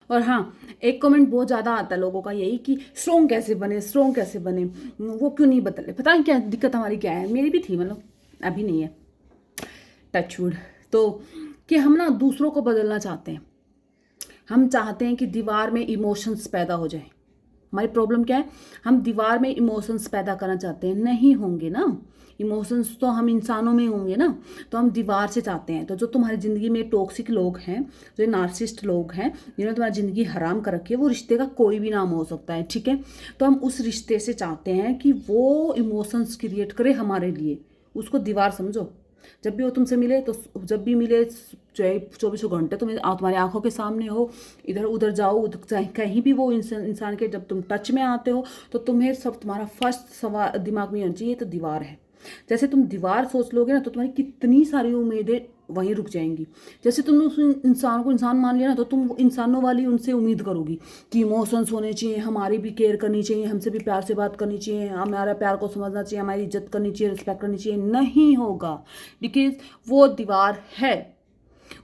और हाँ, एक कमेंट बहुत ज़्यादा आता है लोगों का यही कि स्ट्रॉन्ग कैसे बने, स्ट्रॉन्ग कैसे बने, वो क्यों नहीं बदले। पता है क्या दिक्कत हमारी क्या है, मेरी भी थी, मतलब अभी नहीं है, टचवुड। तो कि हम ना दूसरों को बदलना चाहते हैं, हम चाहते हैं कि दीवार में इमोशंस पैदा हो जाए। हमारी प्रॉब्लम क्या है, हम दीवार में इमोशंस पैदा करना चाहते हैं, नहीं होंगे ना इमोशंस, तो हम इंसानों में होंगे ना, तो हम दीवार से चाहते हैं। तो जो तुम्हारी ज़िंदगी में टॉक्सिक लोग हैं, जो नार्सिस्ट लोग हैं, जिन्होंने तुम्हारी ज़िंदगी हराम कर रखी है, वो रिश्ते का कोई भी नाम हो सकता है, ठीक है। तो हम उस रिश्ते से चाहते हैं कि वो इमोशंस क्रिएट करे हमारे लिए, उसको दीवार समझो। जब भी वो तुमसे मिले, तो जब भी मिले चाहे 24 घंटे तुम्हारी आंखों के सामने हो, इधर उधर जाओ, चाहे कहीं भी वो इंसान के जब तुम टच में आते हो, तो तुम्हें सब तुम्हारा फर्स्ट सवाल दिमाग में होना चाहिए, तो दीवार है। जैसे तुम दीवार सोच लोगे ना, तो तुम्हारी कितनी सारी उम्मीदें वहीं रुक जाएंगी। जैसे तुमने उस इंसान को इंसान मान लिया ना, तो तुम इंसानों वाली उनसे उम्मीद करोगी कि इमोशंस होने चाहिए, हमारी भी केयर करनी चाहिए, हमसे भी प्यार से बात करनी चाहिए, हमारे प्यार को समझना चाहिए, हमारी इज्जत करनी चाहिए, रिस्पेक्ट करनी चाहिए। नहीं होगा, बिकॉज वो दीवार है,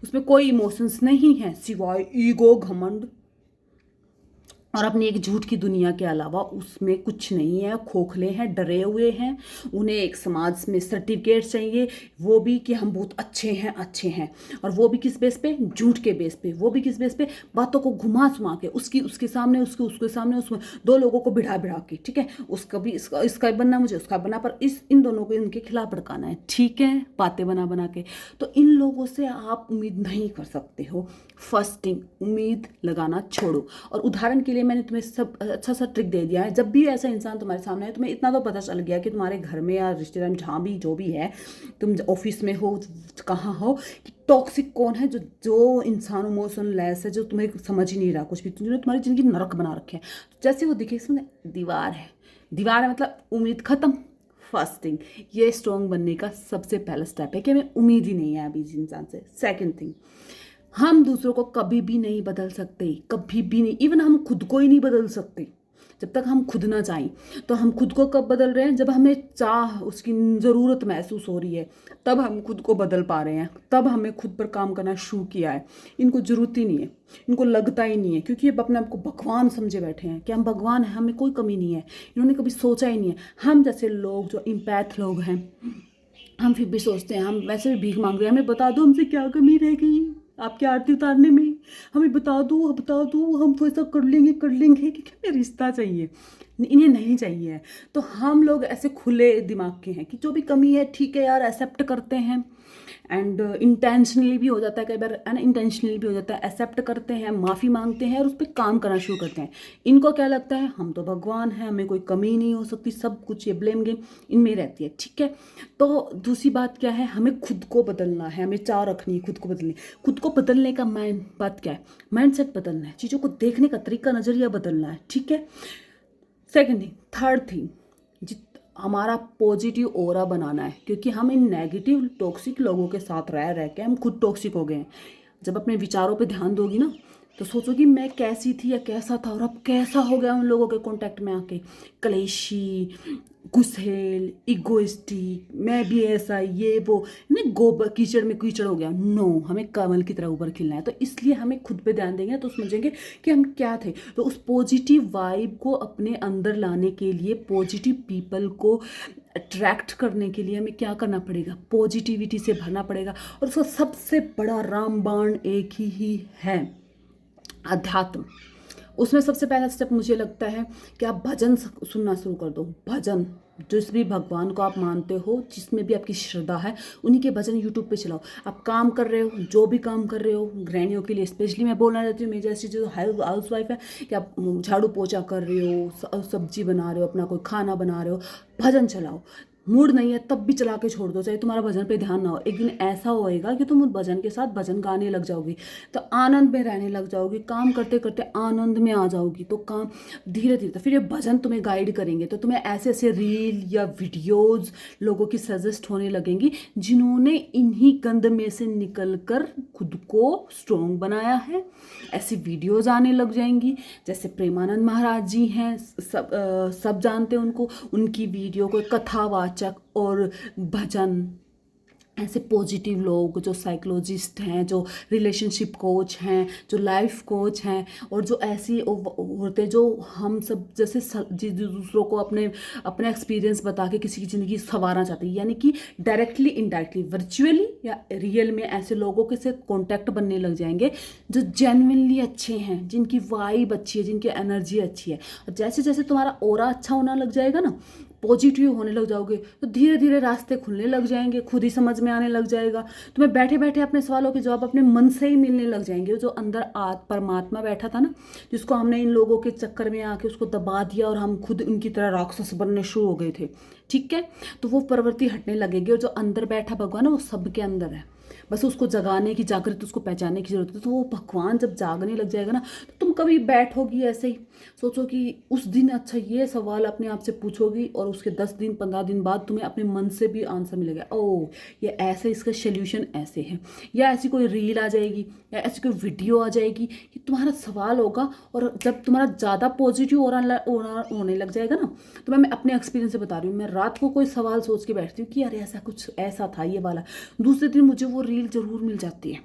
उसमें कोई इमोशंस नहीं है सिवाय ईगो, घमंड और अपनी एक झूठ की दुनिया के अलावा उसमें कुछ नहीं है। खोखले हैं, डरे हुए हैं, उन्हें एक समाज में सर्टिफिकेट चाहिए, वो भी कि हम बहुत अच्छे हैं, अच्छे हैं। और वो भी किस बेस पे, झूठ के बेस पे। वो भी किस बेस पे, बातों को घुमा सुमा के, उसकी उसके सामने, उसके सामने, उसमें दो लोगों को बिठा बिठा के, ठीक है, उसका भी इसका बनना, मुझे उसका बनना, पर इन दोनों को इनके खिलाफ भड़काना है, ठीक है, बातें बना बना के। तो इन लोगों से आप उम्मीद नहीं कर सकते हो। फर्स्ट थिंग, उम्मीद लगाना छोड़ो। और उदाहरण के लिए मैंने तुम्हें सब अच्छा सा ट्रिक दे दिया है। जब भी ऐसा इंसान तुम्हारे सामने है, तुम्हें इतना तो पता चल गया कि तुम्हारे घर में या रिश्तेदार में, जहाँ भी जो भी है, तुम ऑफिस में हो, कहाँ हो, कि टॉक्सिक कौन है, जो जो इंसान इमोशनलेस है, जो तुम्हें समझ ही नहीं रहा कुछ भी, जिन्होंने तुम्हारी जिंदगी नरक बना रखे हैं। जैसे वो दिखे, इसमें दीवार है, दीवार है मतलब उम्मीद खत्म। फर्स्ट थिंग, ये स्ट्रॉन्ग बनने का सबसे पहला स्टेप है कि हमें उम्मीद ही नहीं है अभी इस इंसान से। सेकंड थिंग, हम दूसरों को कभी भी नहीं बदल सकते, कभी भी नहीं। इवन हम खुद को ही नहीं बदल सकते जब तक हम खुद ना चाहें। तो हम खुद को कब बदल रहे हैं, जब हमें चाह, उसकी ज़रूरत महसूस हो रही है, तब हम खुद को बदल पा रहे हैं, तब हमें खुद पर काम करना शुरू किया है। इनको ज़रूरत ही नहीं है, इनको लगता ही नहीं है, क्योंकि ये अपने आप को भगवान समझे बैठे हैं कि हम भगवान हैं, हमें कोई कमी नहीं है। इन्होंने कभी सोचा ही नहीं है। हम जैसे लोग, जो इम्पैथ लोग हैं, हम फिर भी सोचते हैं, हम वैसे भी भीख मांग रहे हैं, हमें बता दो हमसे क्या कमी रह गई आपकी आरती उतारने में, हमें बता दो, हम तो ऐसा कर लेंगे, क्योंकि हमें रिश्ता चाहिए, इन्हें नहीं चाहिए। तो हम लोग ऐसे खुले दिमाग के हैं कि जो भी कमी है, ठीक है यार, एक्सेप्ट करते हैं। एंड इंटेंशनली भी हो जाता है कई बार, है ना, इंटेंशनली भी हो जाता है, एक्सेप्ट करते हैं, माफ़ी मांगते हैं और उस पर काम करना शुरू करते हैं। इनको क्या लगता है, हम तो भगवान हैं, हमें कोई कमी नहीं हो सकती, सब कुछ ये ब्लेम गेम इनमें रहती है, ठीक है। तो दूसरी बात क्या है, हमें खुद को बदलना है, हमें चाह रखनी है खुद को बदलनी। खुद को बदलने का बात क्या है, माइंडसेट बदलना है, चीज़ों को देखने का तरीका, नज़रिया बदलना है, ठीक है। सेकेंड थिंग, थर्ड थिंग, हमारा पॉजिटिव ऑरा बनाना है, क्योंकि हम इन नेगेटिव टॉक्सिक लोगों के साथ रह रह के हम खुद टॉक्सिक हो गए हैं। जब अपने विचारों पे ध्यान दोगी ना, तो सोचोगी मैं कैसी थी या कैसा था, और अब कैसा हो गया उन लोगों के कांटेक्ट में आके, कलेशी, गुस्सेल, इगोइस्टिक, मैं भी ऐसा, ये वो, नहीं, गोबर कीचड़ में कीचड़ हो गया। नो, हमें कमल की तरह ऊपर खिलना है। तो इसलिए हमें खुद पे ध्यान देंगे तो समझेंगे कि हम क्या थे। तो उस पॉजिटिव वाइब को अपने अंदर लाने के लिए, पॉजिटिव पीपल को अट्रैक्ट करने के लिए हमें क्या करना पड़ेगा, पॉजिटिविटी से भरना पड़ेगा। और उसका सबसे बड़ा रामबाण एक ही है, अध्यात्म। उसमें सबसे पहला स्टेप मुझे लगता है कि आप भजन सुनना शुरू कर दो। भजन, जिस भी भगवान को आप मानते हो, जिसमें भी आपकी श्रद्धा है, उन्हीं के भजन यूट्यूब पे चलाओ। आप काम कर रहे हो, जो भी काम कर रहे हो, गृहिणियों के लिए स्पेशली मैं बोलना चाहती हूँ, मेरी जैसी जो हाउस वाइफ है, कि आप झाड़ू पोछा कर रहे हो, सब्जी बना रहे हो, अपना कोई खाना बना रहे हो, भजन चलाओ। मूड नहीं है तब भी चला के छोड़ दो, चाहे तुम्हारा भजन पे ध्यान ना हो। एक दिन ऐसा होएगा कि तुम उस भजन के साथ भजन गाने लग जाओगी, तो आनंद में रहने लग जाओगी, काम करते करते आनंद में आ जाओगी। तो काम धीरे धीरे, तो फिर ये भजन तुम्हें गाइड करेंगे, तो तुम्हें ऐसे ऐसे रील या वीडियोज लोगों की सजेस्ट होने लगेंगी, जिन्होंने इन्हीं गंद में से निकल कर खुद को स्ट्रॉन्ग बनाया है। ऐसी वीडियोज आने लग जाएंगी, जैसे प्रेमानंद महाराज जी हैं, सब जानते हैं उनको। उनकी वीडियो को कथावाचक और भजन ऐसे पॉजिटिव लोग जो साइकोलॉजिस्ट हैं, जो रिलेशनशिप कोच हैं, जो लाइफ कोच हैं, और जो ऐसी होते जो हम सब जैसे दूसरों को अपने अपने एक्सपीरियंस बता के किसी की ज़िंदगी संवारना चाहते हैं, यानी कि डायरेक्टली इनडायरेक्टली वर्चुअली या रियल में ऐसे लोगों के साथ कॉन्टैक्ट बनने लग जाएंगे जो जेन्युइनली अच्छे हैं, जिनकी वाइब अच्छी है, जिनकी एनर्जी अच्छी है। और जैसे जैसे तुम्हारा ऑरा अच्छा होना लग जाएगा ना, पॉजिटिव होने लग जाओगे, तो धीरे धीरे रास्ते खुलने लग जाएंगे, खुद ही समझ में आने लग जाएगा। तुम्हें बैठे बैठे अपने सवालों के जवाब अपने मन से ही मिलने लग जाएंगे। जो अंदर परमात्मा बैठा था ना, जिसको हमने इन लोगों के चक्कर में आके उसको दबा दिया और हम खुद उनकी तरह राक्षस बनने शुरू हो गए थे, ठीक है, तो वो प्रवृत्ति हटने लगेगी। और जो अंदर बैठा भगवान है वो सबके अंदर है, बस उसको जगाने की, जागृत उसको पहचानने की जरूरत है। तो वो भगवान जब जागने लग जाएगा ना, तो तुम कभी बैठोगी ऐसे ही सोचो कि उस दिन अच्छा ये सवाल अपने आप से पूछोगी, और उसके 10 दिन 15 दिन बाद तुम्हें अपने मन से भी आंसर मिलेगा। ओह, ये ऐसे, इसका सोल्यूशन ऐसे है। या ऐसी कोई रील आ जाएगी या ऐसी कोई वीडियो आ जाएगी कि तुम्हारा सवाल होगा, और जब तुम्हारा ज़्यादा पॉजिटिव होने लग जाएगा ना, तो मैं अपने एक्सपीरियंस से बता रही हूँ, मैं रात को कोई सवाल सोच के बैठती हूँ कि यार ऐसा कुछ ऐसा था ये वाला, दूसरे दिन मुझे वो रील जरूर मिल जाती है,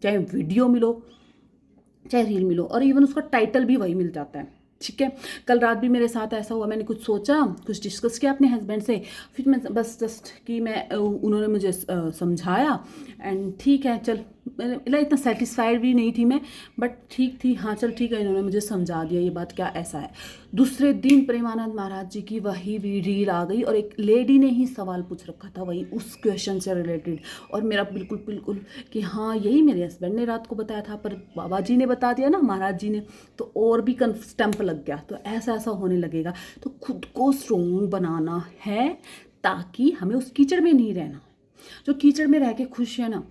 चाहे वीडियो मिलो चाहे रील मिलो, और इवन उसका टाइटल भी वही मिल जाता है, ठीक है। कल रात भी मेरे साथ ऐसा हुआ, मैंने कुछ सोचा, कुछ डिस्कस किया अपने हस्बैंड से, फिर मैं बस जस्ट कि मैं उन्होंने मुझे समझाया, एंड ठीक है चल, मतलब इतना सेटिस्फाइड भी नहीं थी मैं, बट ठीक थी, हाँ चल ठीक है, इन्होंने मुझे समझा दिया ये बात क्या ऐसा है। दूसरे दिन प्रेमानंद महाराज जी की वही रील आ गई, और एक लेडी ने ही सवाल पूछ रखा था वही उस क्वेश्चन से रिलेटेड, और मेरा बिल्कुल बिल्कुल कि हाँ यही मेरे हस्बैंड ने रात को बताया था, पर बाबा जी ने बता दिया ना, महाराज जी ने, तो और भी स्टैंप लग गया। तो ऐसा ऐसा होने लगेगा। तो खुद को स्ट्रोंग बनाना है, ताकि हमें उस कीचड़ में नहीं रहना। जो कीचड़ में रह के खुश है ना,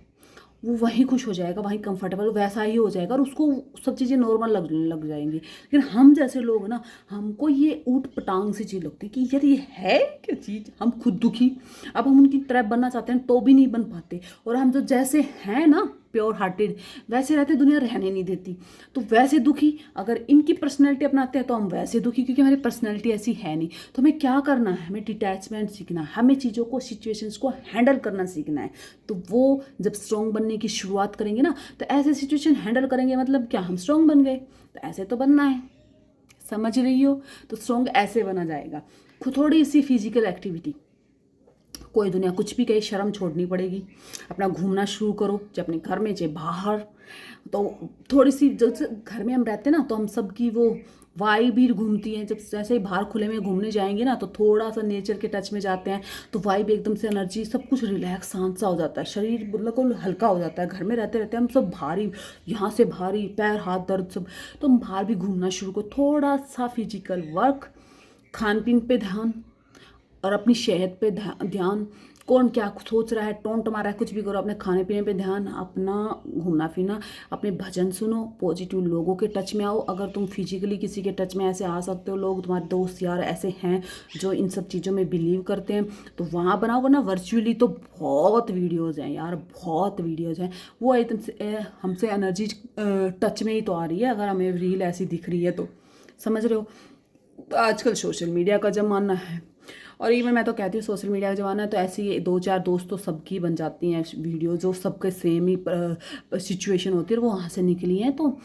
वो वहीं खुश हो जाएगा, वहीं कंफर्टेबल वैसा ही हो जाएगा, और उसको सब चीज़ें नॉर्मल लग जाएंगी। लेकिन हम जैसे लोग ना, हमको ये ऊट पटांग सी चीज़ लगती है कि यार ये है क्या चीज़, हम खुद दुखी, अब हम उनकी तरह बनना चाहते हैं तो भी नहीं बन पाते, और हम जो जैसे हैं ना प्योर हार्टेड, वैसे रहते दुनिया रहने नहीं देती। तो वैसे दुखी अगर इनकी पर्सनैलिटी अपनाते हैं तो हम वैसे दुखी, क्योंकि हमारी पर्सनैलिटी ऐसी है नहीं। तो हमें क्या करना है, हमें डिटैचमेंट सीखना है, हमें चीज़ों को, सिचुएशंस को हैंडल करना सीखना है। तो वो जब स्ट्रॉन्ग बनने की शुरुआत करेंगे ना, तो ऐसे सिचुएशन हैंडल करेंगे, मतलब क्या हम स्ट्रॉन्ग बन गए, तो ऐसे तो बनना है, समझ रही हो। तो स्ट्रॉन्ग ऐसे बना जाएगा। थोड़ी सी फिजिकल एक्टिविटी, कोई दुनिया कुछ भी कहे, शर्म छोड़नी पड़ेगी, अपना घूमना शुरू करो, चाहे अपने घर में चाहे बाहर। तो थोड़ी सी, जैसे घर में हम रहते हैं ना, तो हम सबकी वो वाइब भी घूमती है। जब जैसे ही बाहर खुले में घूमने जाएंगे ना, तो थोड़ा सा नेचर के टच में जाते हैं, तो वाइब एकदम से, एनर्जी सब कुछ रिलैक्स शांत सा हो जाता है, शरीर बिल्कुल हल्का हो जाता है। घर में रहते रहते हम सब भारी, यहाँ से भारी, पैर हाथ दर्द सब, तो हम बाहर भी घूमना शुरू करो। थोड़ा सा फिजिकल वर्क, खान पीन पे ध्यान, और अपनी सेहत पे ध्यान, कौन क्या सोच रहा है, टोंट मारा है, कुछ भी करो, अपने खाने पीने पे ध्यान, अपना घूमना फिरना, अपने भजन सुनो, पॉजिटिव लोगों के टच में आओ। अगर तुम फिजिकली किसी के टच में ऐसे आ सकते हो, लोग तुम्हारे दोस्त यार ऐसे हैं जो इन सब चीज़ों में बिलीव करते हैं, तो वहाँ बनाओ। वरना वर्चुअली तो बहुत वीडियोज़ हैं यार, बहुत वीडियोज़ हैं। वो एकदम से हमसे एनर्जी टच में ही तो आ रही है, अगर हमें रील ऐसी दिख रही है तो, समझ रहे हो। तो आजकल सोशल मीडिया का ज़माना है, और इवन मैं तो कहती हूँ सोशल मीडिया का ज़माना है, तो ऐसी 2-4 दोस्त तो सबकी बन जाती हैं वीडियो, जो सबके सेम ही सिचुएशन होती है, वो वहाँ से निकली हैं। तो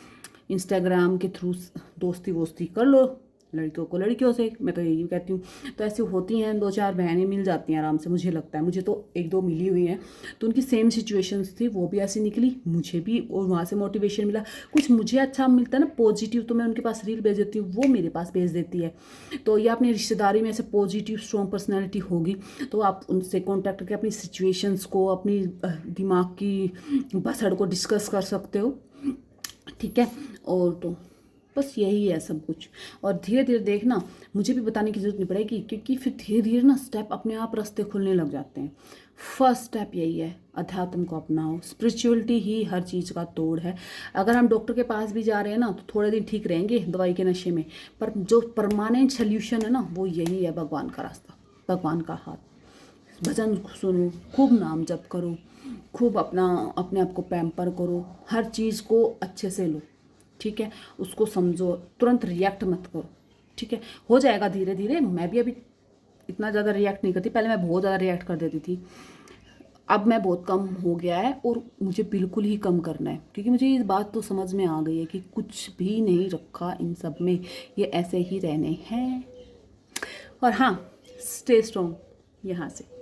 इंस्टाग्राम के थ्रू दोस्ती वोस्ती कर लो, लड़कियों को लड़कियों से, मैं तो यही कहती हूँ। तो ऐसी होती हैं 2-4 बहनें मिल जाती हैं आराम से, मुझे लगता है, मुझे तो 1-2 मिली हुई हैं, तो उनकी सेम सिचुएशंस थी, वो भी ऐसी निकली, मुझे भी, और वहाँ से मोटिवेशन मिला। कुछ मुझे अच्छा मिलता है ना पॉजिटिव, तो मैं उनके पास रील भेज देती हूँ, वो मेरे पास भेज देती है। तो ये अपनी रिश्तेदारी में ऐसे पॉजिटिव स्ट्रॉन्ग पर्सनैलिटी होगी, तो आप उनसे कॉन्टैक्ट करके अपनी सिचुएशंस को, अपनी दिमाग की बसड़ को डिस्कस कर सकते हो, ठीक है। और तो बस यही है सब कुछ। और धीरे धीरे देखना, मुझे भी बताने की जरूरत नहीं पड़ेगी, क्योंकि फिर धीरे धीरे ना स्टेप अपने आप रास्ते खुलने लग जाते हैं। फर्स्ट स्टेप यही है, अध्यात्म को अपनाओ। स्पिरिचुअलिटी ही हर चीज़ का तोड़ है। अगर हम डॉक्टर के पास भी जा रहे हैं ना, तो थोड़े दिन ठीक रहेंगे दवाई के नशे में, पर जो परमानेंट सोल्यूशन है ना, वो यही है, भगवान का रास्ता, भगवान का हाथ। भजन सुनो, खूब नाम जप करो, खूब अपने आप को पैम्पर करो, हर चीज़ को अच्छे से लो, ठीक है। उसको समझो, तुरंत रिएक्ट मत करो, ठीक है। हो जाएगा धीरे धीरे। मैं भी अभी इतना ज़्यादा रिएक्ट नहीं करती, पहले मैं बहुत ज़्यादा रिएक्ट कर देती थी। अब मैं बहुत कम हो गया है और मुझे बिल्कुल ही कम करना है, क्योंकि मुझे ये बात तो समझ में आ गई है कि कुछ भी नहीं रखा इन सब में, ये ऐसे ही रहने हैं। और हाँ, स्टे स्ट्रॉन्ग यहाँ से।